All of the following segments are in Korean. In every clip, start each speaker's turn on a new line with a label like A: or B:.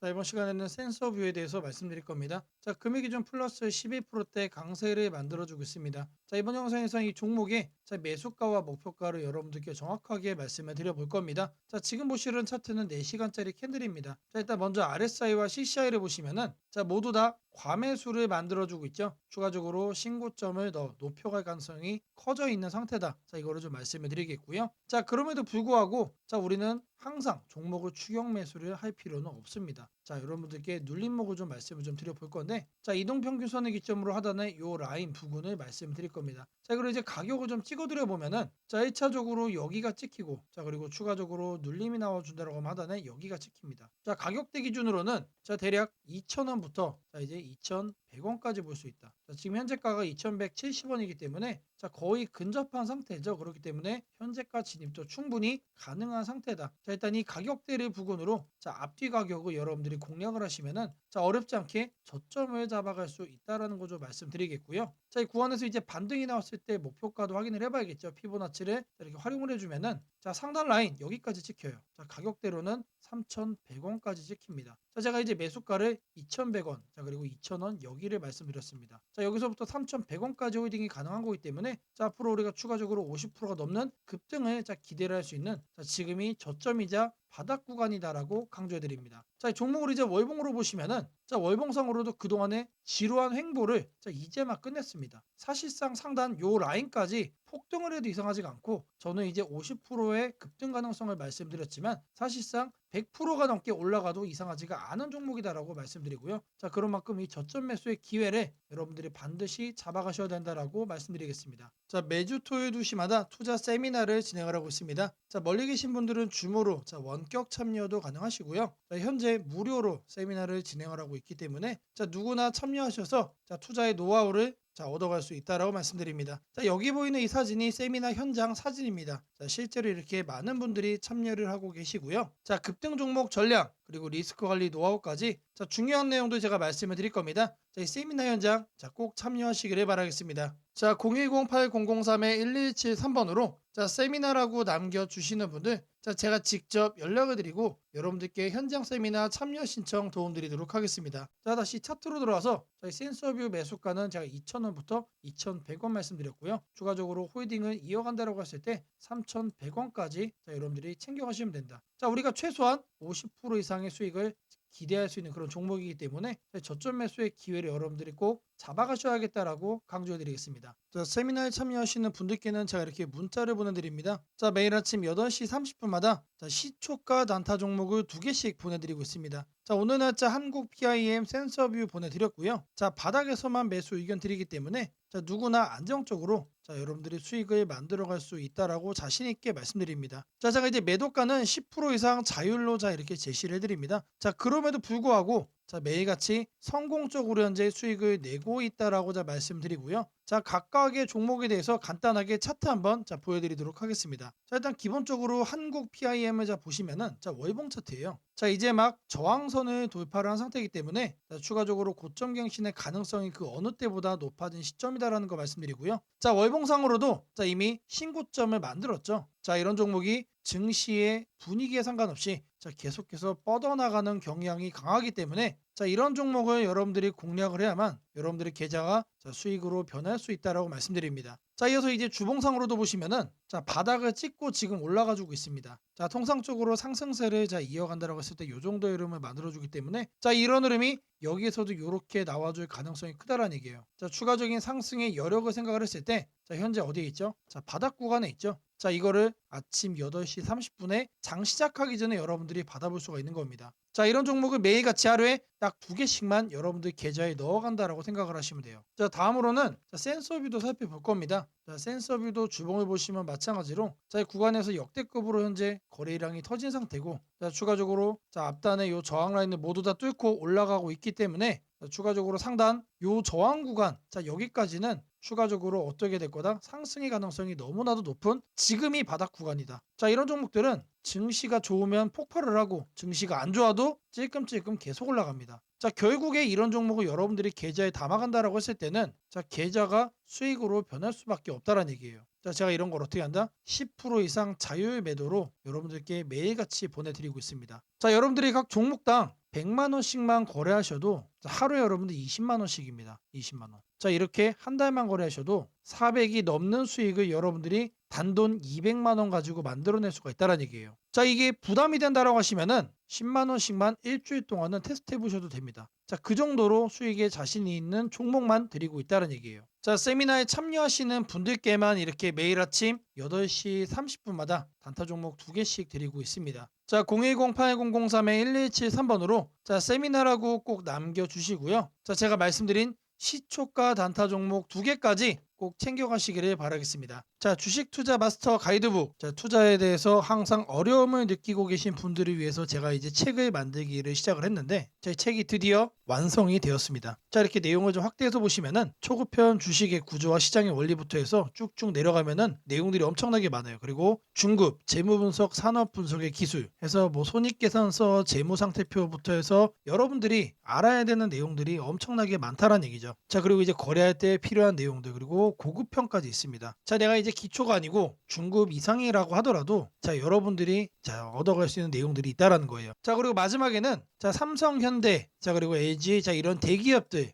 A: 자, 이번 시간에는 센서 뷰에 대해서 말씀드릴 겁니다. 자, 금액 기준 플러스 12%대 강세를 만들어주고 있습니다. 자, 이번 영상에서 이 종목의 매수가와 목표가를 여러분들께 정확하게 말씀을 드려볼 겁니다. 자, 지금 보시는 차트는 4시간짜리 캔들입니다. 자, 일단 먼저 RSI와 CCI를 보시면은 자, 모두 다 과매수를 만들어주고 있죠. 추가적으로 신고점을 더 높여갈 가능성이 커져 있는 상태다. 자, 이거를 좀 말씀을 드리겠고요. 자, 그럼에도 불구하고 자, 우리는 항상 종목을 추격 매수를 할 필요는 없습니다. 자, 여러분들께 눌림목을 좀 말씀을 좀 드려볼 건데, 자, 이동평균선을 기점으로 하단의 요 라인 부분을 말씀드릴 겁니다. 자, 그리고 이제 가격을 좀 찍어드려 보면은, 자, 1차적으로 여기가 찍히고, 자, 그리고 추가적으로 눌림이 나와준다라고 하면 하단에 여기가 찍힙니다. 자, 가격대 기준으로는, 자, 대략 2,000원부터, 자, 이제 2,100원까지 볼 수 있다. 자, 지금 현재가가 2,170원이기 때문에, 자, 거의 근접한 상태죠. 그렇기 때문에 현재가 진입도 충분히 가능한 상태다. 자, 일단 이 가격대를 부근으로 자, 앞뒤 가격을 여러분들이 공략을 하시면은 자, 어렵지 않게 저점을 잡아갈 수 있다라는 거 좀 말씀드리겠고요. 자, 이 구간에서 이제 반등이 나왔을 때 목표가도 확인을 해봐야겠죠. 피보나치를 이렇게 활용을 해주면은 자, 상단 라인 여기까지 찍혀요. 자, 가격대로는 3,100원까지 찍힙니다. 자, 제가 이제 매수가를 2,100원, 자, 그리고 2,000원 여기를 말씀드렸습니다. 자, 여기서부터 3,100원까지 홀딩이 가능한 거기 때문에 자, 앞으로 우리가 추가적으로 50%가 넘는 급등을 자, 기대를 할 수 있는 자, 지금이 저점이자 바닥 구간이다라고 강조해 드립니다. 자, 종목을 이제 월봉으로 보시면은 자, 월봉상으로도 그동안의 지루한 횡보를 자, 이제 막 끝냈습니다. 사실상 상단 요 라인까지 폭등을 해도 이상하지가 않고 저는 이제 50%의 급등 가능성을 말씀드렸지만 사실상 100%가 넘게 올라가도 이상하지가 않은 종목이다라고 말씀드리고요. 자, 그런 만큼 이 저점 매수의 기회를 여러분들이 반드시 잡아가셔야 된다라고 말씀드리겠습니다. 자, 매주 토요일 2시마다 투자 세미나를 진행을 하고 있습니다. 자, 멀리 계신 분들은 줌으로 자, 원격 참여도 가능하시고요. 자, 현재 무료로 세미나를 진행을 하고 있기 때문에 자, 누구나 참여하셔서 자, 투자의 노하우를 자, 얻어갈 수 있다라고 말씀드립니다. 자, 여기 보이는 이 사진이 세미나 현장 사진입니다. 자, 실제로 이렇게 많은 분들이 참여를 하고 계시고요. 자, 급등 종목 전략 그리고 리스크 관리 노하우까지 자, 중요한 내용도 제가 말씀을 드릴 겁니다. 자, 이 세미나 현장 자, 꼭 참여하시기를 바라겠습니다. 자, 010-8003-1173번으로 자, 세미나라고 남겨주시는 분들 자, 제가 직접 연락을 드리고 여러분들께 현장 세미나 참여 신청 도움드리도록 하겠습니다. 자, 다시 차트로 들어와서 저희 센서뷰 매수가는 제가 2,000원부터 2,100원 말씀드렸고요. 추가적으로 홀딩을 이어간다고 했을 때 3,100원까지 자, 여러분들이 챙겨가시면 된다. 자, 우리가 최소한 50% 이상의 수익을 기대할 수 있는 그런 종목이기 때문에 저점 매수의 기회를 여러분들이 꼭 잡아가셔야겠다라고 강조해드리겠습니다. 자, 세미나에 참여하시는 분들께는 제가 이렇게 문자를 보내드립니다. 자, 매일 아침 8시 30분마다 자, 시초가 단타 종목을 2개씩 보내드리고 있습니다. 자, 오늘 날짜 한국 PIM 센서뷰 보내드렸고요. 자, 바닥에서만 매수 의견 드리기 때문에 자, 누구나 안정적으로 자, 여러분들이 수익을 만들어갈 수 있다라고 자신 있게 말씀드립니다. 자, 제가 이제 매도가는 10% 이상 자율로 자 이렇게 제시를 해드립니다. 자, 그럼에도 불구하고 자, 매일같이 성공적으로 현재 수익을 내고 있다라고 자 말씀드리고요. 자, 각각의 종목에 대해서 간단하게 차트 한번 자 보여드리도록 하겠습니다. 자, 일단 기본적으로 한국 PIM을 자 보시면은 자 월봉 차트예요. 자, 이제 막 저항선을 돌파를 한 상태이기 때문에 자, 추가적으로 고점 갱신의 가능성이 그 어느 때보다 높아진 시점이다라는 거 말씀드리고요. 자, 월봉상으로도 자 이미 신고점을 만들었죠. 자, 이런 종목이 증시의 분위기에 상관없이 자, 계속해서 뻗어나가는 경향이 강하기 때문에 자, 이런 종목을 여러분들이 공략을 해야만 여러분들의 계좌가 자, 수익으로 변할 수 있다라고 말씀드립니다. 자, 이어서 이제 주봉상으로도 보시면은 자, 바닥을 찍고 지금 올라가 주고 있습니다. 자, 통상적으로 상승세를 자, 이어간다라고 했을 때 이 정도의 흐름을 만들어 주기 때문에 자, 이런 흐름이 여기에서도 이렇게 나와줄 가능성이 크다라는 얘기예요. 자, 추가적인 상승의 여력을 생각을 했을 때 자, 현재 어디에 있죠? 자, 바닥 구간에 있죠. 자, 이거를 아침 8시 30분에 장 시작하기 전에 여러분들이 받아볼 수가 있는 겁니다. 자, 이런 종목을 매일같이 하루에 딱 2개씩만 여러분들 계좌에 넣어간다라고 생각을 하시면 돼요. 자, 다음으로는 자, 센서뷰도 살펴볼 겁니다. 자, 센서뷰도 주봉을 보시면 마찬가지로 자, 이 구간에서 역대급으로 현재 거래량이 터진 상태고 자, 추가적으로 자, 앞단의 요 저항 라인을 모두 다 뚫고 올라가고 있기 때문에 자, 추가적으로 상단 요 저항 구간 자, 여기까지는 추가적으로 어떻게 될 거다? 상승의 가능성이 너무나도 높은 지금이 바닥 구간이다. 자, 이런 종목들은 증시가 좋으면 폭발을 하고 증시가 안 좋아도 찔끔찔끔 계속 올라갑니다. 자, 결국에 이런 종목을 여러분들이 계좌에 담아간다라고 했을 때는 자, 계좌가 수익으로 변할 수밖에 없다라는 얘기예요. 자, 제가 이런 걸 어떻게 한다? 10% 이상 자율 매도로 여러분들께 매일같이 보내드리고 있습니다. 자, 여러분들이 각 종목당 100만 원씩만 거래하셔도 하루에 여러분들 20만 원씩입니다. 20만 원. 자, 이렇게 한 달만 거래하셔도 400이 넘는 수익을 여러분들이 단돈 200만 원 가지고 만들어낼 수가 있다는 얘기예요. 자, 이게 부담이 된다라고 하시면은 10만 원씩만 일주일 동안은 테스트 해보셔도 됩니다. 자, 그 정도로 수익에 자신이 있는 종목만 드리고 있다는 얘기예요. 자, 세미나에 참여하시는 분들께만 이렇게 매일 아침 8시 30분마다 단타 종목 2개씩 드리고 있습니다. 자, 010-8003-1173번으로 자, 세미나라고 꼭 남겨주시고요. 자, 제가 말씀드린 시초가 단타 종목 2개까지 꼭 챙겨가시기를 바라겠습니다. 자, 주식 투자 마스터 가이드북. 자, 투자에 대해서 항상 어려움을 느끼고 계신 분들을 위해서 제가 이제 책을 만들기를 시작을 했는데 제 책이 드디어 완성이 되었습니다. 자, 이렇게 내용을 좀 확대해서 보시면은 초급편 주식의 구조와 시장의 원리부터 해서 쭉쭉 내려가면은 내용들이 엄청나게 많아요. 그리고 중급, 재무 분석, 산업 분석의 기술 해서 뭐 손익계산서, 재무 상태표부터 해서 여러분들이 알아야 되는 내용들이 엄청나게 많다라는 얘기죠. 자, 그리고 이제 거래할 때 필요한 내용들 그리고 고급편까지 있습니다. 자, 내가 이제 기초가 아니고 중급 이상이라고 하더라도 자, 여러분들이 자, 얻어갈 수 있는 내용들이 있다라는 거예요. 자, 그리고 마지막에는 자, 삼성, 현대, 자, 그리고 LG, 자, 이런 대기업들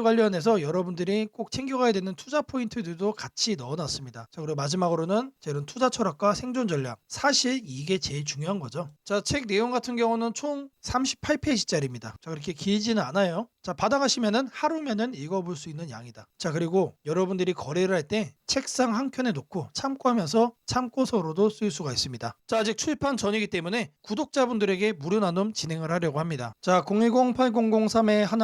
A: 관련해서 여러분들이 꼭 챙겨가야 되는 투자 포인트들도 같이 넣어놨습니다. 자, 그리고 마지막으로는 자, 이런 투자 철학과 생존 전략. 사실 이게 제일 중요한 거죠. 자, 책 내용 같은 경우는 총 38페이지짜리입니다. 자, 그렇게 길지는 않아요. 자, 받아가시면은 하루면은 읽어볼 수 있는 양이다. 자, 그리고 여러분들이 거래를 할 때 책상 한 켠에 놓고 참고하면서 참고서로도 쓸 수가 있습니다. 자, 아직 출판 전이기 때문에 구독자분들에게 무료 나눔 진행을 하려고 합니다. 자,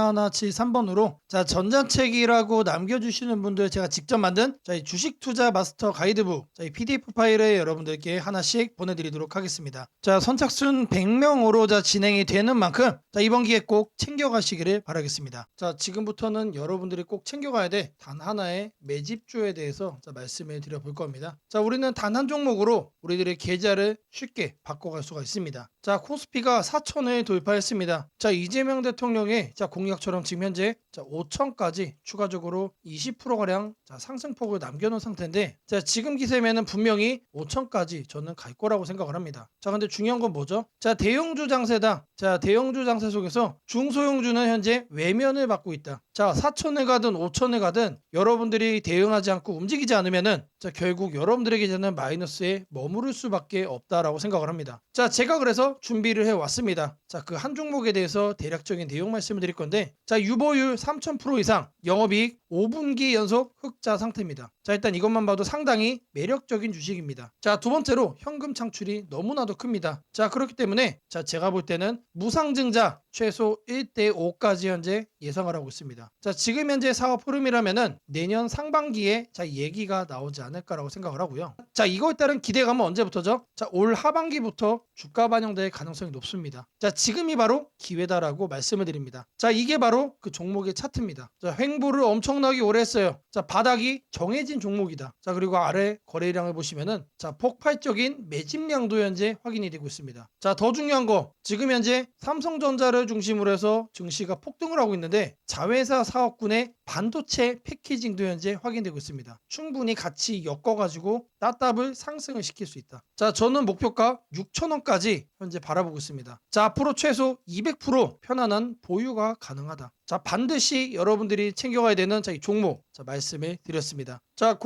A: 010-8003-1173번으로 자, 전자책이라고 남겨주시는 분들 제가 직접 만든 자, 이 주식 투자 마스터 가이드북 자, 이 PDF 파일을 여러분들께 하나씩 보내드리도록 하겠습니다. 자, 선착순 100명으로 자, 진행이 되는 만큼 자, 이번 기회 꼭 챙겨가시기를 바라겠습니다. 자, 지금부터는 여러분들이 꼭 챙겨가야 돼 단 하나의 매집주에 대해서 자, 말씀을 드려볼 겁니다. 자, 우리는 단 한 종목으로 우리들의 계좌를 쉽게 바꿔갈 수가 있습니다. 자, 코스피가 4천을 돌파했습니다. 자, 이재명 대통령의 자, 공약처럼 지금 현재 자, 5천까지 추가적으로 20%가량 자, 상승폭을 남겨놓은 상태인데 자, 지금 기세면은 분명히 5천까지 저는 갈 거라고 생각을 합니다. 자, 근데 중요한 건 뭐죠? 자, 대형주 장세다. 자, 대형주 장세 속에서 중소형주는 현재 외면을 받고 있다. 자, 4천을 가든 5천을 가든 여러분들이 대응하지 않고 움직이지 않으면은 자, 결국 여러분들에게 저는 마이너스에 머무를 수밖에 없다라고 생각을 합니다. 자, 제가 그래서 준비를 해왔습니다. 자, 그 한 종목에 대해서 대략적인 내용 말씀을 드릴 건데 자, 유보율 3000% 이상, 영업이익 5분기 연속 흑자 상태입니다. 자, 일단 이것만 봐도 상당히 매력적인 주식입니다. 자, 두 번째로 현금 창출이 너무나도 큽니다. 자, 그렇기 때문에 자, 제가 볼 때는 무상증자 최소 1대5까지 현재 예상을 하고 있습니다. 자, 지금 현재 사업 흐름이라면은 내년 상반기에 자, 얘기가 나오지 않을까라고 생각을 하고요. 자, 이거에 따른 기대감은 언제부터죠? 자, 올 하반기부터 주가 반영될 가능성이 높습니다. 자, 지금이 바로 기회다라고 말씀을 드립니다. 자, 이게 바로 그 종목의 차트입니다. 자, 횡보를 엄청나게 오래 했어요. 자, 바닥이 정해진 종목이다. 자, 그리고 아래 거래량을 보시면은 자, 폭발적인 매집량도 현재 확인이 되고 있습니다. 자, 더 중요한 거 지금 현재 삼성전자를 중심으로 해서 증시가 폭등을 하고 있는데 자회사 사업군의 반도체 패키징도 현재 확인되고 있습니다. 충분히 같이 엮어가지고 따답을 상승을 시킬 수 있다. 자, 저는 목표가 6,000원까지 현재 바라보고 있습니다. 자, 앞으로 최소 200% 편안한 보유가 가능하다. 자, 반드시 여러분들이 챙겨가야 되는 자, 이 종목 자, 말씀을 드렸습니다. 자,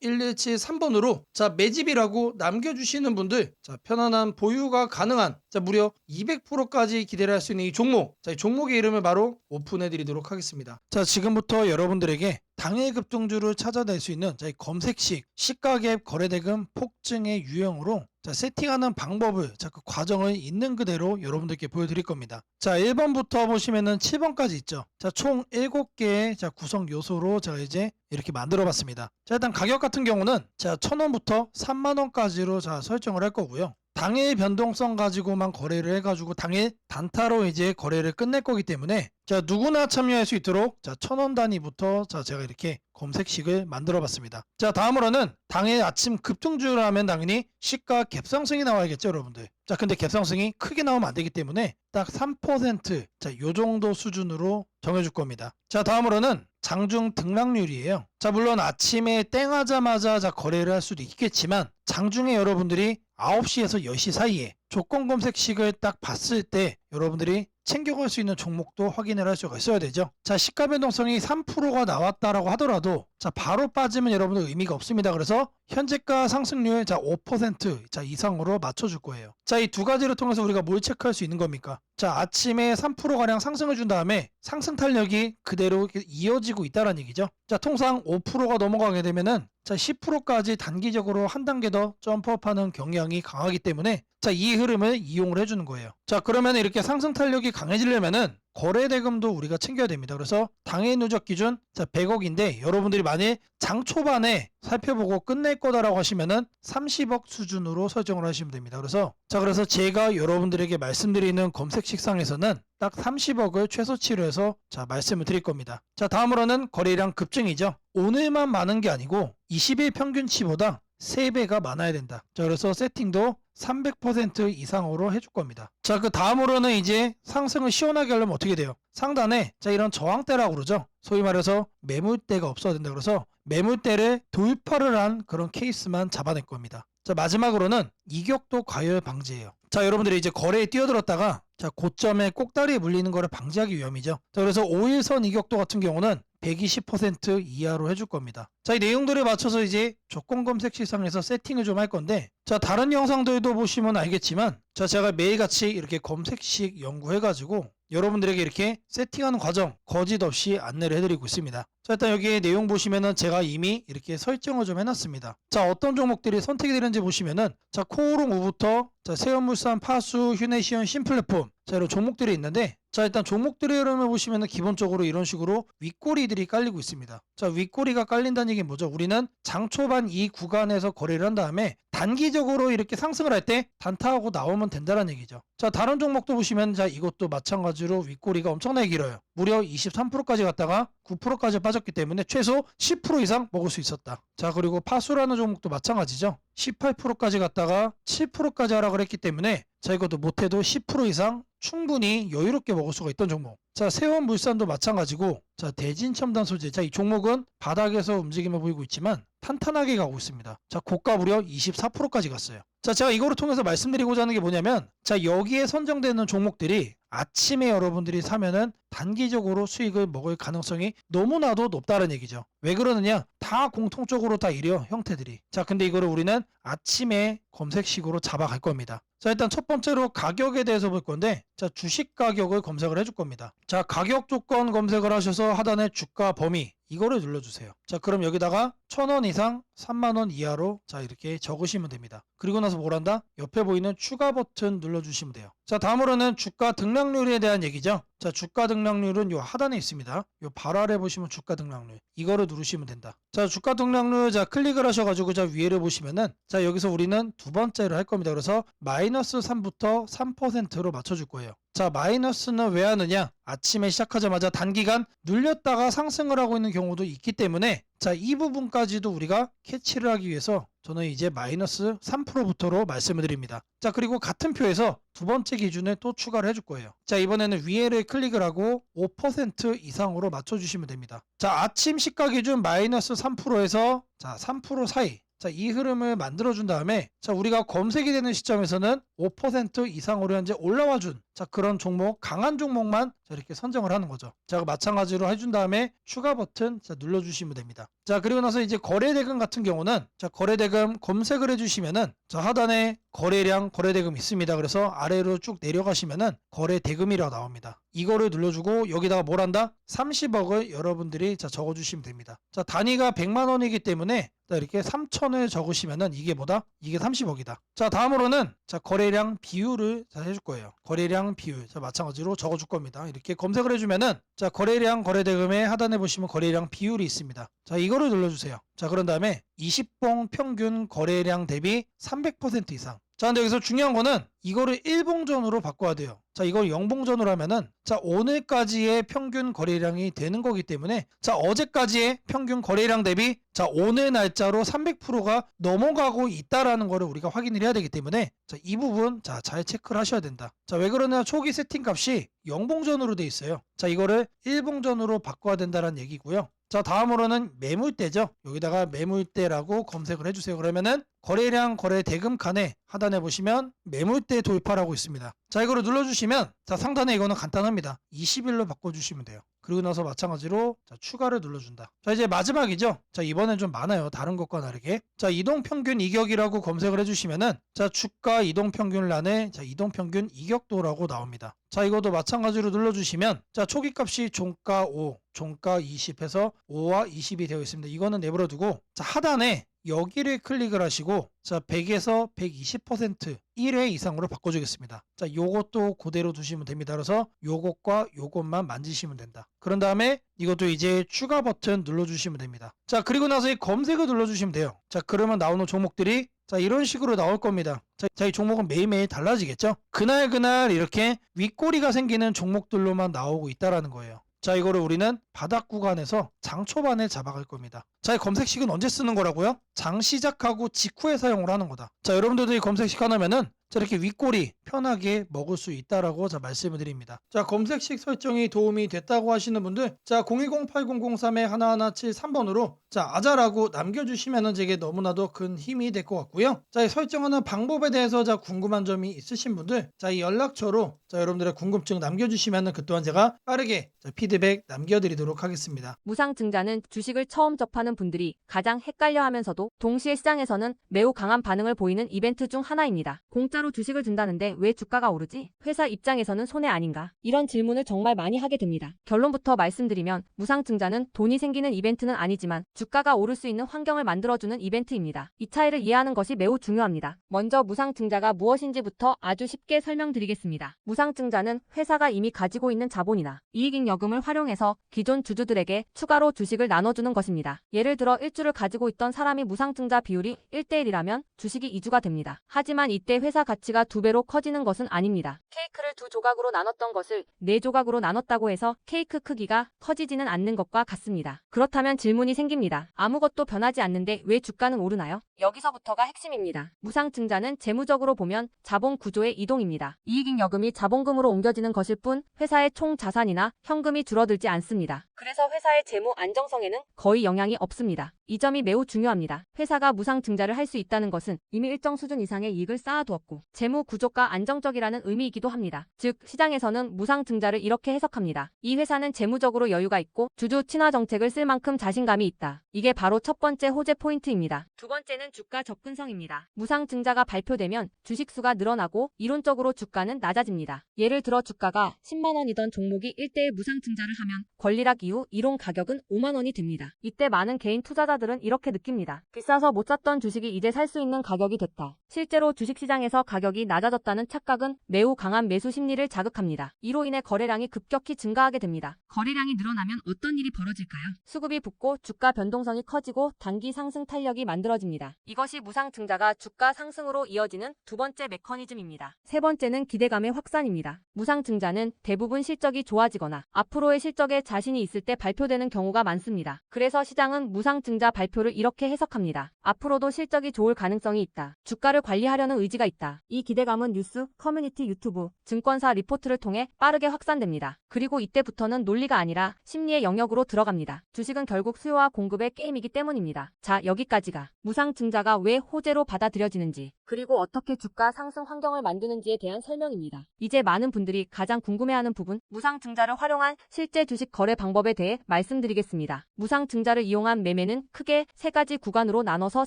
A: 010-8003-1173번으로 자, 매집이라고 남겨주시는 분들 자, 편안한 보유가 가능한 자, 무려 200%까지 기대를 할 수 있는 이 종목 자, 이 종목의 이름을 바로 오픈해 드리도록 하겠습니다. 자, 지금부터 여러분들에게 당일 급등주를 찾아낼 수 있는 자, 이 검색식 시가갭 거래대금 폭증의 유형으로 자, 세팅하는 방법을 자, 그 과정을 있는 그대로 여러분들께 보여드릴 겁니다. 자, 1번부터 보시면은 7번까지 있죠. 자, 총 7개의 자, 구성 요소로 제가 이제 이렇게 만들어 봤습니다. 자, 일단 가격 같은 경우는 자, 1,000원부터 3만원까지로 자, 설정을 할 거고요. 당일 변동성 가지고만 거래를 해가지고 당일 단타로 이제 거래를 끝낼 거기 때문에 자, 누구나 참여할 수 있도록 자, 1,000원 단위부터 자, 제가 이렇게 검색식을 만들어 봤습니다. 자, 다음으로는 당일 아침 급등주를 하면 당연히 시가 갭상승이 나와야겠죠, 여러분들. 자, 근데 갭상승이 크게 나오면 안 되기 때문에 딱 3% 자, 요 정도 수준으로 정해줄 겁니다. 자, 다음으로는 장중 등락률이에요. 자, 물론 아침에 땡하자마자 자, 거래를 할 수도 있겠지만 장중에 여러분들이 9시에서 10시 사이에 조건 검색식을 딱 봤을 때 여러분들이 챙겨갈 수 있는 종목도 확인을 할 수가 있어야 되죠. 자, 시가 변동성이 3%가 나왔다라고 하더라도 자, 바로 빠지면 여러분들 의미가 없습니다. 그래서 현재가 상승률 자 5% 자 이상으로 맞춰줄 거예요. 자, 이 두 가지를 통해서 우리가 뭘 체크할 수 있는 겁니까? 자, 아침에 3%가량 상승을 준 다음에 상승 탄력이 그대로 이어지고 있다는 얘기죠. 자, 통상 5%가 넘어가게 되면은 자 10%까지 단기적으로 한 단계 더 점프업하는 경향이 강하기 때문에 자, 이 흐름을 이용을 해주는 거예요. 자, 그러면 이렇게 상승 탄력이 강해지려면은 거래대금도 우리가 챙겨야 됩니다. 그래서 당해 누적 기준 자 100억인데 여러분들이 만일 장 초반에 살펴보고 끝낼 거다라고 하시면은 30억 수준으로 설정을 하시면 됩니다. 그래서 제가 여러분들에게 말씀드리는 검색 식상에서는 딱 30억을 최소치로 해서 자 말씀을 드릴 겁니다. 자, 다음으로는 거래량 급증이죠. 오늘만 많은 게 아니고 20일 평균치보다 3배가 많아야 된다. 자, 그래서 세팅도 300% 이상으로 해줄 겁니다. 자, 그 다음으로는 이제 상승을 시원하게 하려면 어떻게 돼요? 상단에 자 이런 저항대라고 그러죠. 소위 말해서 매물대가 없어야 된다. 그래서 매물대를 돌파를 한 그런 케이스만 잡아낼 겁니다. 자, 마지막으로는 이격도 과열 방지예요. 자, 여러분들이 이제 거래에 뛰어들었다가 자 고점에 꼭다리에 물리는 거를 방지하기 위함이죠. 자, 그래서 5일선 이격도 같은 경우는 120% 이하로 해줄 겁니다. 자, 이 내용들에 맞춰서 이제 조건 검색 시상에서 세팅을 좀 할 건데 자, 다른 영상들도 보시면 알겠지만 자, 제가 매일같이 이렇게 검색식 연구해가지고 여러분들에게 이렇게 세팅하는 과정 거짓없이 안내를 해드리고 있습니다. 자, 일단 여기 내용 보시면은 제가 이미 이렇게 설정을 좀 해놨습니다. 자, 어떤 종목들이 선택이 되는지 보시면은 자, 코오롱 우부터 자, 세연물산, 파수, 휴네시온, 신플랫폼 자, 이런 종목들이 있는데 자, 일단 종목들의 흐름을 보시면은 기본적으로 이런 식으로 윗꼬리들이 깔리고 있습니다. 자, 윗꼬리가 깔린다는 얘기는 뭐죠? 우리는 장 초반 이 구간에서 거래를 한 다음에 단기적으로 이렇게 상승을 할 때 단타하고 나오면 된다는 얘기죠. 자, 다른 종목도 보시면 자, 이것도 마찬가지로 윗꼬리가 엄청나게 길어요. 무려 23%까지 갔다가 9%까지 빠졌기 때문에 최소 10% 이상 먹을 수 있었다. 자, 그리고 파수라는 종목도 마찬가지죠. 18%까지 갔다가 7%까지 하락을 했기 때문에 자, 이것도 못해도 10% 이상 충분히 여유롭게 먹을 수가 있던 종목. 자, 세원물산도 마찬가지고 자, 대진첨단 소재. 자, 이 종목은 바닥에서 움직임을 보이고 있지만 탄탄하게 가고 있습니다. 자, 고가 무려 24%까지 갔어요. 자, 제가 이거를 통해서 말씀드리고자 하는 게 뭐냐면 자, 여기에 선정되는 종목들이 아침에 여러분들이 사면은 단기적으로 수익을 먹을 가능성이 너무나도 높다는 얘기죠. 왜 그러느냐? 다 공통적으로 다 이래요, 형태들이. 자, 근데 이거를 우리는 아침에 검색식으로 잡아갈 겁니다. 자, 일단 첫 번째로 가격에 대해서 볼 건데 자, 주식 가격을 검색을 해줄 겁니다. 자, 가격 조건 검색을 하셔서 하단에 주가 범위 이거를 눌러주세요. 자, 그럼 여기다가 1,000원 이상 3만원 이하로 자 이렇게 적으시면 됩니다. 그리고 나서 뭘 한다? 옆에 보이는 추가 버튼 눌러주시면 돼요. 자, 다음으로는 주가 등락률에 대한 얘기죠. 자, 주가 등락률은 요 하단에 있습니다. 요 바로 아래 보시면 주가 등락률 이거를 누르시면 된다. 자, 주가 등락률 자 클릭을 하셔가지고 자 위에를 보시면은 자 여기서 우리는 두 번째로 할 겁니다. 그래서 마이너스 3부터 3%로 맞춰줄 거예요. 자, 마이너스는 왜 하느냐? 아침에 시작하자마자 단기간 눌렸다가 상승을 하고 있는 경우도 있기 때문에 자, 이 부분까지도 우리가 캐치를 하기 위해서 저는 이제 마이너스 3%부터로 말씀을 드립니다. 자, 그리고 같은 표에서 두 번째 기준을 또 추가를 해줄 거예요. 자, 이번에는 위에를 클릭을 하고 5% 이상으로 맞춰주시면 됩니다. 자, 아침 시가 기준 마이너스 3%에서 자, 3% 사이 자, 이 흐름을 만들어준 다음에 자, 우리가 검색이 되는 시점에서는 5% 이상으로 현재 올라와준 자, 그런 종목, 강한 종목만 자, 이렇게 선정을 하는 거죠. 자, 마찬가지로 해준 다음에 추가 버튼 자, 눌러주시면 됩니다. 자, 그리고 나서 이제 거래대금 같은 경우는 자, 거래대금 검색을 해주시면은 자, 하단에 거래량 거래대금 있습니다. 그래서 아래로 쭉 내려가시면은 거래대금이라고 나옵니다. 이거를 눌러주고 여기다가 뭘 한다? 30억을 여러분들이 자, 적어주시면 됩니다. 자, 단위가 100만 원이기 때문에 자, 이렇게 3천을 적으시면은 이게 뭐다? 이게 30억이다. 자, 다음으로는 자, 거래량 비율을 자, 해줄 거예요. 거래량 비율. 자, 마찬가지로 적어줄 겁니다. 이렇게 검색을 해주면은 자, 거래량 거래대금의 하단에 보시면 거래량 비율이 있습니다. 자, 이거를 눌러주세요. 자, 그런 다음에 20봉 평균 거래량 대비 300% 이상. 자, 근데 여기서 중요한 거는 이거를 1봉전으로 바꿔야 돼요. 자, 이걸 0봉전으로 하면은 자, 오늘까지의 평균 거래량이 되는 거기 때문에 자, 어제까지의 평균 거래량 대비 자, 오늘 날짜로 300%가 넘어가고 있다라는 거를 우리가 확인을 해야 되기 때문에 자, 이 부분 자, 잘 체크를 하셔야 된다. 자, 왜 그러냐? 초기 세팅 값이 0봉전으로 돼 있어요. 자, 이거를 1봉전으로 바꿔야 된다는 얘기고요. 자, 다음으로는 매물대죠. 여기다가 매물대라고 검색을 해주세요. 그러면은 거래량 거래 대금 칸에 하단에 보시면 매물대 돌파라고 있습니다. 자, 이거를 눌러주시면 자, 상단에 이거는 간단합니다. 20일로 바꿔주시면 돼요. 그리고 나서 마찬가지로 자, 추가를 눌러준다. 자, 이제 마지막이죠. 자, 이번엔 좀 많아요. 다른 것과 다르게. 자, 이동평균 이격이라고 검색을 해주시면은 자, 주가 이동평균란에 자, 이동평균 이격도라고 나옵니다. 자, 이것도 마찬가지로 눌러주시면 자, 초기값이 종가 5, 종가 20 해서 5와 20이 되어 있습니다. 이거는 내버려두고 자, 하단에 여기를 클릭을 하시고 자, 100에서 120% 1회 이상으로 바꿔주겠습니다. 자, 요것도 그대로 두시면 됩니다. 그래서 요것과 요것만 만지시면 된다. 그런 다음에 이것도 이제 추가 버튼 눌러주시면 됩니다. 자, 그리고 나서 이 검색을 눌러주시면 돼요. 자, 그러면 나오는 종목들이 자, 이런 식으로 나올 겁니다. 자, 이 종목은 매일매일 달라지겠죠? 그날 이렇게 윗꼬리가 생기는 종목들로만 나오고 있다라는 거예요. 자, 이거를 우리는 바닥 구간에서 장 초반에 잡아갈 겁니다. 자, 이 검색식은 언제 쓰는 거라고요? 장 시작하고 직후에 사용을 하는 거다. 자, 여러분들도 이 검색식 하나면은 자, 이렇게 윗꼬리 편하게 먹을 수 있다라고 자, 말씀을 드립니다. 자, 검색식 설정이 도움이 됐다고 하시는 분들 자, 010-8003-1173번으로 자, 아자라고 남겨주시면은 제게 너무나도 큰 힘이 될 것 같고요. 자, 이 설정하는 방법에 대해서 자, 궁금한 점이 있으신 분들 자, 이 연락처로 자, 여러분들의 궁금증 남겨주시면은 그 또한 제가 빠르게 자, 피드백 남겨드리도록 하겠습니다.
B: 무상증자는 주식을 처음 접하는 분들이 가장 헷갈려하면서도 동시에 시장에서는 매우 강한 반응을 보이는 이벤트 중 하나입니다. 공짜로 주식을 준다는데 왜 주가가 오르지? 회사 입장에서는 손해 아닌가? 이런 질문을 정말 많이 하게 됩니다. 결론부터 말씀드리면 무상증자는 돈이 생기는 이벤트는 아니지만 주가가 오를 수 있는 환경을 만들어주는 이벤트입니다. 이 차이를 이해하는 것이 매우 중요합니다. 먼저 무상증자가 무엇인지부터 아주 쉽게 설명드리겠습니다. 무상증자는 회사가 이미 가지고 있는 자본이나 이익잉여금을 활용해서 기존 주주들에게 추가로 주식을 나눠주는 것입니다. 예를 들어 1주를 가지고 있던 사람이 무상증자 비율이 1대1이라면 주식이 2주가 됩니다. 하지만 이때 회사 가치가 2배로 커지는 것은 아닙니다. 케이크를 2조각으로 나눴던 것을 4조각으로 나눴다고 해서 케이크 크기가 커지지는 않는 것과 같습니다. 그렇다면 질문이 생깁니다. 아무것도 변하지 않는데 왜 주가는 오르나요? 여기서부터가 핵심입니다. 무상증자는 재무적으로 보면 자본 구조의 이동입니다. 이익잉여금이 자본금으로 옮겨지는 것일 뿐 회사의 총 자산이나 현금이 줄어들지 않습니다. 그래서 회사의 재무 안정성에는 거의 영향이 없습니다. 이 점이 매우 중요합니다. 회사가 무상증자를 할 수 있다는 것은 이미 일정 수준 이상의 이익을 쌓아두었고 재무 구조가 안정적이라는 의미이기도 합니다. 즉 시장에서는 무상증자를 이렇게 해석합니다. 이 회사는 재무적으로 여유가 있고 주주 친화 정책을 쓸 만큼 자신감이 있다. 이게 바로 첫 번째 호재 포인트입니다. 두 번째는 주가 접근성입니다. 무상증자가 발표되면 주식수가 늘어나고 이론적으로 주가는 낮아집니다. 예를 들어 주가가 10만 원이던 종목이 1대1 무상증자를 하면 권리락 이후 이론 가격은 5만 원이 됩니다. 이때 많은 개인 투자자들은 이렇게 느낍니다. 비싸서 못 샀던 주식이 이제 살 수 있는 가격이 됐다. 실제로 주식시장에서 가격이 낮아졌다는 착각은 매우 강한 매수 심리를 자극합니다. 이로 인해 거래량이 급격히 증가하게 됩니다. 거래량이 늘어나면 어떤 일이 벌어질까요? 수급이 붙고 주가 변동성이 커지고 단기 상승 탄력이 만들어집니다. 이것이 무상증자가 주가 상승으로 이어지는 두 번째 메커니즘입니다. 세 번째는 기대감의 확산입니다. 무상증자는 대부분 실적이 좋아지거나 앞으로의 실적에 자신이 있을 때 발표되는 경우가 많습니다. 그래서 시장은 무상증자 발표를 이렇게 해석합니다. 앞으로도 실적이 좋을 가능성이 있다. 주가를 관리하려는 의지가 있다. 이 기대감은 뉴스, 커뮤니티, 유튜브, 증권사 리포트를 통해 빠르게 확산됩니다. 그리고 이때부터는 논리가 아니라 심리의 영역으로 들어갑니다. 주식은 결국 수요와 공급의 게임이기 때문입니다. 자, 여기까지가 무상증자가 왜 호재로 받아들여지는지 그리고 어떻게 주가 상승 환경을 만드는지에 대한 설명입니다. 이제 많은 분들이 가장 궁금해하는 부분, 무상증자를 활용한 실제 주식 거래 방법에 대해 말씀드리겠습니다. 무상증자를 이용한 매매는 크게 세 가지 구간으로 나눠서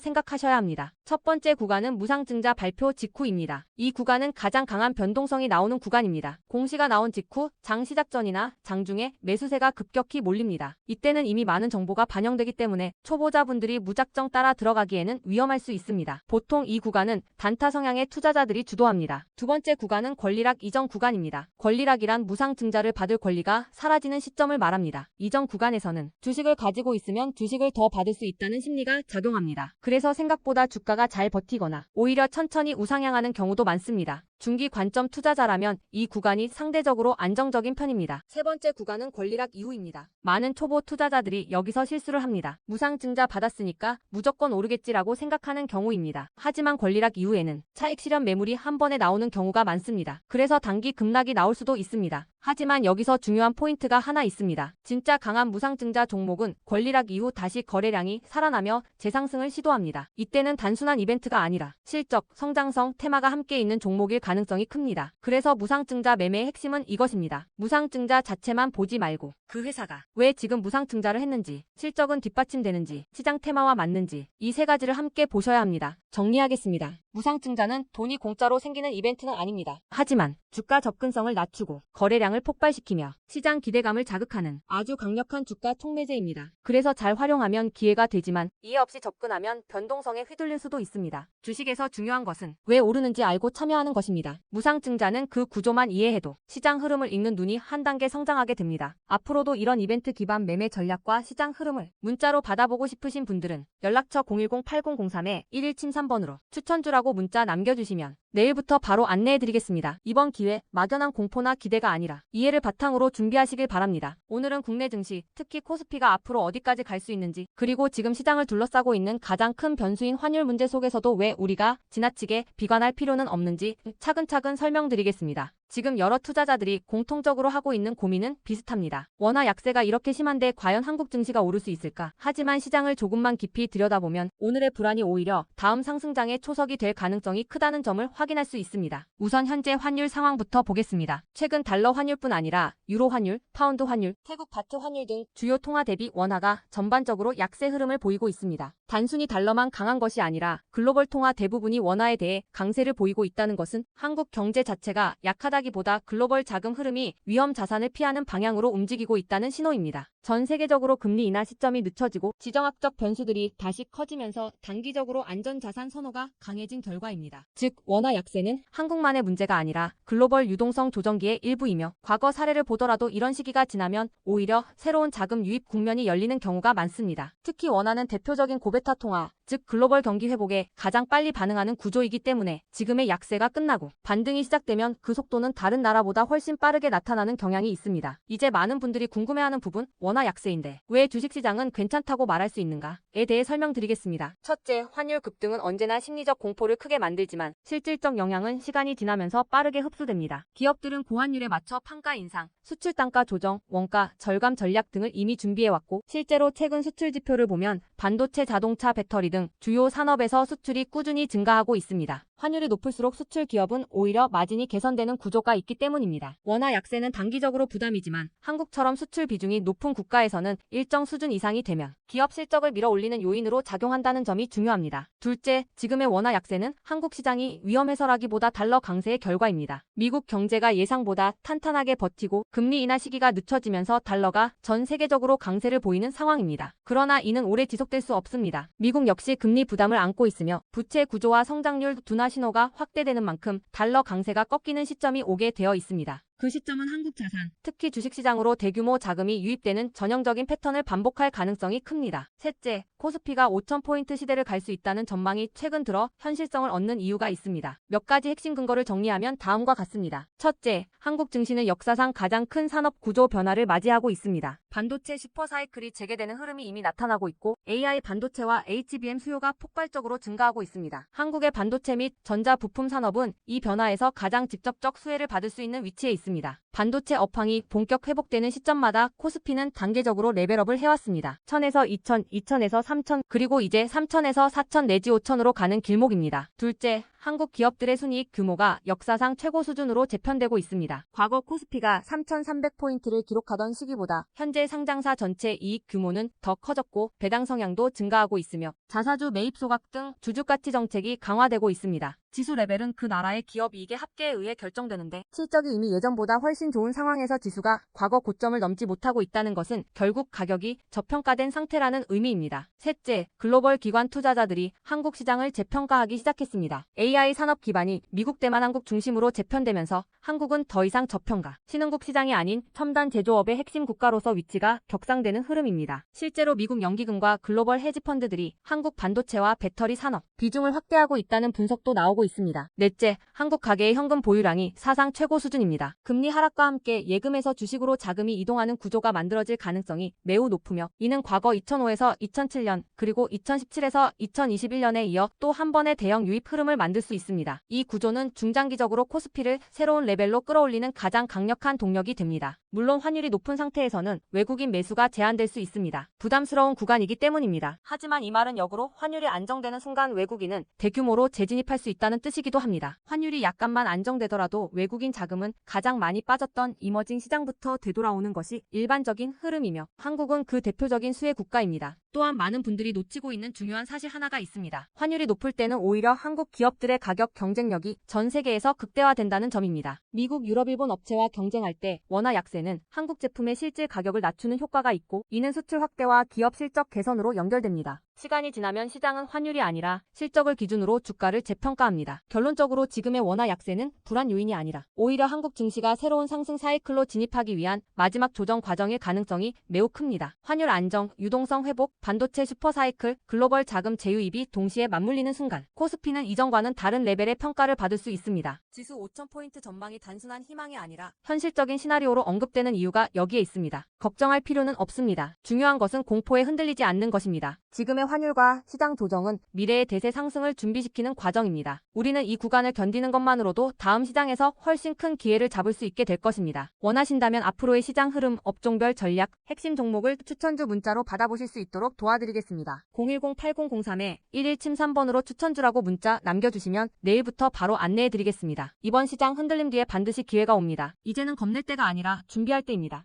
B: 생각하셔야 합니다. 첫 번째 구간은 무상증자 발표 직후입니다. 이 구간은 가장 강한 변동성이 나오는 구간입니다. 공시가 나온 직후 장 시작 전이나 장중에 매수세가 급격히 몰립니다. 이때는 이미 많은 정보가 반영되기 때문에 초보자분들이 무작정 따라 들어가기에는 위험할 수 있습니다. 보통 이 구간은 단타 성향의 투자자들이 주도합니다. 두 번째 구간은 권리락 이전 구간입니다. 권리락이란 무상증자를 받을 권리가 사라지는 시점을 말합니다. 이전 구간에서는 주식을 가지고 있으면 주식을 더 받을 수 있다는 심리가 작용합니다. 그래서 생각보다 주가가 잘 버티거나 오히려 천천히 우상향하는 경우도 많습니다. 중기 관점 투자자라면 이 구간이 상대적으로 안정적인 편입니다. 세 번째 구간은 권리락 이후입니다. 많은 초보 투자자들이 여기서 실수를 합니다. 무상증자 받았으니까 무조건 오르겠지라고 생각하는 경우입니다. 하지만 권리락 이후에는 차익 실현 매물이 한 번에 나오는 경우가 많습니다. 그래서 단기 급락이 나올 수도 있습니다. 하지만 여기서 중요한 포인트가 하나 있습니다. 진짜 강한 무상증자 종목은 권리락 이후 다시 거래량이 살아나며 재상승을 시도합니다. 이때는 단순한 이벤트가 아니라 실적, 성장성, 테마가 함께 있는 종목일 가능성이 큽니다. 그래서 무상증자 매매의 핵심은 이것입니다. 무상증자 자체만 보지 말고 그 회사가 왜 지금 무상증자를 했는지, 실적은 뒷받침되는지, 시장 테마와 맞는지 이 세 가지를 함께 보셔야 합니다. 정리하겠습니다. 무상증자는 돈이 공짜로 생기는 이벤트는 아닙니다. 하지만 주가 접근성을 낮추고 거래량을 폭발시키며 시장 기대감을 자극하는 아주 강력한 주가 촉매제입니다. 그래서 잘 활용하면 기회가 되지만 이해 없이 접근하면 변동성에 휘둘릴 수도 있습니다. 주식에서 중요한 것은 왜 오르는지 알고 참여하는 것입니다. 무상증자는 그 구조만 이해해도 시장 흐름을 읽는 눈이 한 단계 성장하게 됩니다. 앞으로도 이런 이벤트 기반 매매 전략과 시장 흐름을 문자로 받아보고 싶으신 분들은 연락처 010-8003-1173번으로 추천주라고 문자 남겨주시면 내일부터 바로 안내해드리겠습니다. 이번 기회 막연한 공포나 기대가 아니라 이해를 바탕으로 준비하시길 바랍니다. 오늘은 국내 증시, 특히 코스피가 앞으로 어디까지 갈 수 있는지, 그리고 지금 시장을 둘러싸고 있는 가장 큰 변수인 환율 문제 속에서도 왜 우리가 지나치게 비관할 필요는 없는지 차근차근 설명드리겠습니다. 지금 여러 투자자들이 공통적으로 하고 있는 고민은 비슷합니다. 원화 약세가 이렇게 심한데 과연 한국 증시가 오를 수 있을까? 하지만 시장을 조금만 깊이 들여다보면 오늘의 불안이 오히려 다음 상승장의 초석이 될 가능성이 크다는 점을 확인할 수 있습니다. 우선 현재 환율 상황부터 보겠습니다. 최근 달러 환율뿐 아니라 유로 환율, 파운드 환율, 태국 바트 환율 등 주요 통화 대비 원화가 전반적으로 약세 흐름을 보이고 있습니다. 단순히 달러만 강한 것이 아니라 글로벌 통화 대부분이 원화에 대해 강세를 보이고 있다는 것은 한국 경제 자체가 약하다기보다 글로벌 자금 흐름이 위험 자산을 피하는 방향으로 움직이고 있다는 신호입니다. 전 세계적으로 금리 인하 시점이 늦춰지고 지정학적 변수들이 다시 커지면서 단기적으로 안전자산 선호가 강해진 결과입니다. 즉 원화 약세는 한국만의 문제가 아니라 글로벌 유동성 조정기의 일부이며 과거 사례를 보더라도 이런 시기가 지나면 오히려 새로운 자금 유입 국면이 열리는 경우가 많습니다. 특히 원화는 대표적인 고베타 통화, 즉 글로벌 경기 회복에 가장 빨리 반응하는 구조이기 때문에 지금의 약세가 끝나고 반등이 시작되면 그 속도는 다른 나라보다 훨씬 빠르게 나타나는 경향이 있습니다. 이제 많은 분들이 궁금해하는 부분, 원화 약세인데 왜 주식시장은 괜찮다고 말할 수 있는가에 대해 설명드리겠습니다. 첫째, 환율 급등은 언제나 심리적 공포를 크게 만들지만 실질적 영향은 시간이 지나면서 빠르게 흡수됩니다. 기업들은 고환율에 맞춰 판가 인상, 수출 단가 조정, 원가 절감 전략 등을 이미 준비해왔고 실제로 최근 수출 지표를 보면 반도체, 자동차, 배터리 등 주요 산업에서 수출이 꾸준히 증가하고 있습니다. 환율이 높을수록 수출 기업은 오히려 마진이 개선되는 구조가 있기 때문입니다. 원화 약세는 단기적으로 부담이지만 한국처럼 수출 비중이 높은 국가에서는 일정 수준 이상이 되면 기업 실적을 밀어올리는 요인으로 작용한다는 점이 중요합니다. 둘째, 지금의 원화 약세는 한국 시장이 위험해서라기보다 달러 강세의 결과입니다. 미국 경제가 예상보다 탄탄하게 버티고 금리 인하 시기가 늦춰지면서 달러가 전 세계적으로 강세를 보이는 상황입니다. 그러나 이는 오래 지속될 수 없습니다. 미국 역시 금리 부담을 안고 있으며 부채 구조와 성장률 둔화 신호가 확대되는 만큼 달러 강세가 꺾이는 시점이 오게 되어 있습니다. 그 시점은 한국 자산, 특히 주식시장으로 대규모 자금이 유입되는 전형적인 패턴을 반복할 가능성이 큽니다. 셋째, 코스피가 5,000포인트 시대를 갈 수 있다는 전망이 최근 들어 현실성을 얻는 이유가 있습니다. 몇 가지 핵심 근거를 정리하면 다음과 같습니다. 첫째, 한국 증시는 역사상 가장 큰 산업 구조 변화를 맞이하고 있습니다. 반도체 슈퍼사이클이 재개되는 흐름이 이미 나타나고 있고 AI 반도체와 HBM 수요가 폭발적으로 증가하고 있습니다. 한국의 반도체 및 전자 부품 산업은 이 변화에서 가장 직접적 수혜를 받을 수 있는 위치에 있습니다. 반도체 업황이 본격 회복되는 시점마다 코스피는 단계적으로 레벨업을 해왔습니다. 1000에서 2000, 2000에서 3000, 그리고 이제 3000에서 4000 내지 5000으로 가는 길목입니다. 둘째, 한국 기업들의 순이익 규모가 역사상 최고 수준으로 재편되고 있습니다. 과거 코스피가 3,300포인트를 기록하던 시기보다 현재 상장사 전체 이익 규모는 더 커졌고 배당 성향도 증가하고 있으며 자사주 매입 소각 등 주주가치 정책이 강화되고 있습니다. 지수 레벨은 그 나라의 기업 이익의 합계에 의해 결정되는데 실적이 이미 예전보다 훨씬 좋은 상황에서 지수가 과거 고점을 넘지 못하고 있다는 것은 결국 가격이 저평가된 상태라는 의미입니다. 셋째, 글로벌 기관 투자자들이 한국 시장을 재평가하기 시작했습니다. AI AI 산업 기반이 미국, 대만, 한국 중심으로 재편되면서 한국은 더 이상 저평가, 신흥국 시장이 아닌 첨단 제조업의 핵심 국가로서 위치가 격상되는 흐름입니다. 실제로 미국 연기금과 글로벌 헤지펀드들이 한국 반도체와 배터리 산업 비중을 확대하고 있다는 분석도 나오고 있습니다. 넷째, 한국 가계의 현금 보유량이 사상 최고 수준입니다. 금리 하락과 함께 예금에서 주식으로 자금이 이동하는 구조가 만들어질 가능성이 매우 높으며 이는 과거 2005에서 2007년 그리고 2017에서 2021년에 이어 또 한 번의 대형 유입 흐름을 만들 수 있습니다. 이 구조는 중장기적으로 코스피를 새로운 레벨로 끌어올리는 가장 강력한 동력이 됩니다. 물론 환율이 높은 상태에서는 외국인 매수가 제한될 수 있습니다. 부담스러운 구간이기 때문입니다. 하지만 이 말은 역으로 환율이 안정되는 순간 외국인은 대규모로 재진입할 수 있다는 뜻이기도 합니다. 환율이 약간만 안정되더라도 외국인 자금은 가장 많이 빠졌던 이머징 시장부터 되돌아오는 것이 일반적인 흐름이며 한국은 그 대표적인 수혜 국가입니다. 또한 많은 분들이 놓치고 있는 중요한 사실 하나가 있습니다. 환율이 높을 때는 오히려 한국 기업들의 가격 경쟁력이 전 세계에서 극대화된다는 점입니다. 미국, 유럽, 일본 업체와 경쟁할 때 원화 약세는 한국 제품의 실질 가격을 낮추는 효과가 있고 이는 수출 확대와 기업 실적 개선으로 연결됩니다. 시간이 지나면 시장은 환율이 아니라 실적을 기준으로 주가를 재평가합니다. 결론적으로 지금의 원화 약세는 불안 요인이 아니라 오히려 한국 증시가 새로운 상승 사이클로 진입하기 위한 마지막 조정 과정일 가능성이 매우 큽니다. 환율 안정, 유동성 회복, 반도체 슈퍼 사이클, 글로벌 자금 재유입이 동시에 맞물리는 순간 코스피는 이전과는 다른 레벨의 평가를 받을 수 있습니다. 지수 5,000포인트 전망이 단순한 희망이 아니라 현실적인 시나리오로 언급되는 이유가 여기에 있습니다. 걱정할 필요는 없습니다. 중요한 것은 공포에 흔들리지 않는 것입니다. 지금의 환율과 시장 조정은 미래의 대세 상승을 준비시키는 과정입니다. 우리는 이 구간을 견디는 것만으로도 다음 시장에서 훨씬 큰 기회를 잡을 수 있게 될 것입니다. 원하신다면 앞으로의 시장 흐름, 업종별 전략, 핵심 종목을 추천주 문자로 받아보실 수 있도록 도와드리겠습니다. 010-8003-1173번으로 추천주라고 문자 남겨주시면 내일부터 바로 안내해드리겠습니다. 이번 시장 흔들림 뒤에 반드시 기회가 옵니다. 이제는 겁낼 때가 아니라 준비할 때입니다.